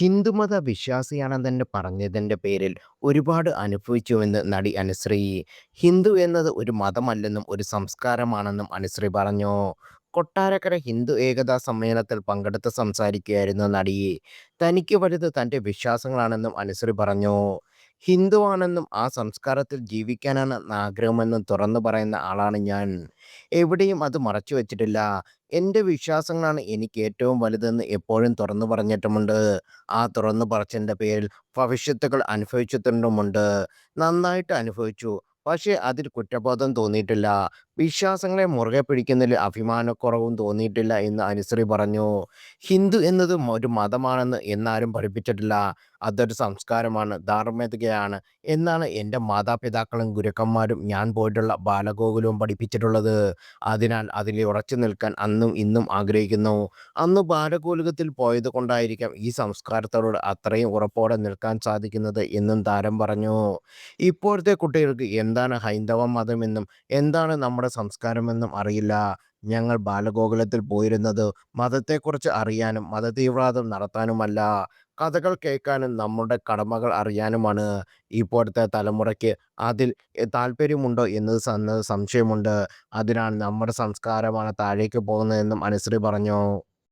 ഹിന്ദുമത വിശ്വാസിയാണെന്ന് പറഞ്ഞതിന്റെ പേരിൽ ഒരുപാട് അനുഭവിച്ചുവെന്ന് നടി അനുശ്രീ. ഹിന്ദു എന്നത് ഒരു മതമല്ലെന്നും ഒരു സംസ്കാരമാണെന്നും അനുശ്രീ പറഞ്ഞു. കൊട്ടാരക്കര ഹിന്ദു ഏകതാ സമ്മേളനത്തിൽ പങ്കെടുത്ത് സംസാരിക്കുകയായിരുന്നു നടി. തനിക്ക് വലുത് തന്റെ വിശ്വാസങ്ങളാണെന്നും അനുശ്രീ പറഞ്ഞു. ഹിന്ദുവാണെന്നും ആ സംസ്കാരത്തിൽ ജീവിക്കാനാണ് ആഗ്രഹമെന്നും തുറന്നു പറയുന്ന ആളാണ് ഞാൻ. എവിടെയും അത് മറച്ചു വച്ചിട്ടില്ല. എൻ്റെ വിശ്വാസങ്ങളാണ് എനിക്ക് ഏറ്റവും വലുതെന്ന് എപ്പോഴും തുറന്നു പറഞ്ഞിട്ടുമുണ്ട്. ആ തുറന്നു പറച്ചിലിന്റെ പേരിൽ ഭവിഷ്യത്തുകൾ അനുഭവിച്ചിട്ടുമുണ്ട്. നന്നായിട്ട് അനുഭവിച്ചു. പക്ഷേ അതിൽ കുറ്റബോധം തോന്നിയിട്ടില്ല. വിശ്വാസങ്ങളെ മുറുകെ പിടിക്കുന്നതിൽ അഭിമാനക്കുറവും തോന്നിയിട്ടില്ല എന്ന് അനുശ്രീ പറഞ്ഞു. ഹിന്ദു എന്നത് ഒരു മതമാണെന്ന് എന്നാരും പഠിപ്പിച്ചിട്ടില്ല. അതൊരു സംസ്കാരമാണ്, ധാർമ്മികതയാണ് എന്നാണ് എൻ്റെ മാതാപിതാക്കളും ഗുരുക്കന്മാരും ഞാൻ പോയിട്ടുള്ള ബാലഗോകുലവും പഠിപ്പിച്ചിട്ടുള്ളത്. അതിനാൽ അതിൽ ഉറച്ചു നിൽക്കാൻ അന്നും ഇന്നും ആഗ്രഹിക്കുന്നു. അന്ന് ബാലഗോകുലത്തിൽ പോയത് കൊണ്ടായിരിക്കാം ഈ സംസ്കാരത്തോട് അത്രയും ഉറപ്പോടെ നിൽക്കാൻ സാധിക്കുന്നത് എന്നും താരം പറഞ്ഞു. ഇപ്പോഴത്തെ കുട്ടികൾക്ക് എന്താണ് ഹൈന്ദവ മതമെന്നും എന്താണ് നമ്മുടെ സംസ്കാരമെന്നും അറിയില്ല. ഞങ്ങൾ ബാലഗോകുലത്തിൽ പോയിരുന്നത് മതത്തെക്കുറിച്ച് അറിയാനും മതതീവ്രവാദം നടത്താനുമല്ല, കഥകൾ കേൾക്കാനും നമ്മുടെ കടമകൾ അറിയാനുമാണ്. ഇപ്പോഴത്തെ തലമുറയ്ക്ക് അതിൽ താല്പര്യമുണ്ടോ എന്നത് സംശയമുണ്ട്. അതിനാൽ നമ്മുടെ സംസ്കാരമാണ് താഴേക്ക് പോകുന്നതെന്നും അനുശ്രീ പറഞ്ഞു.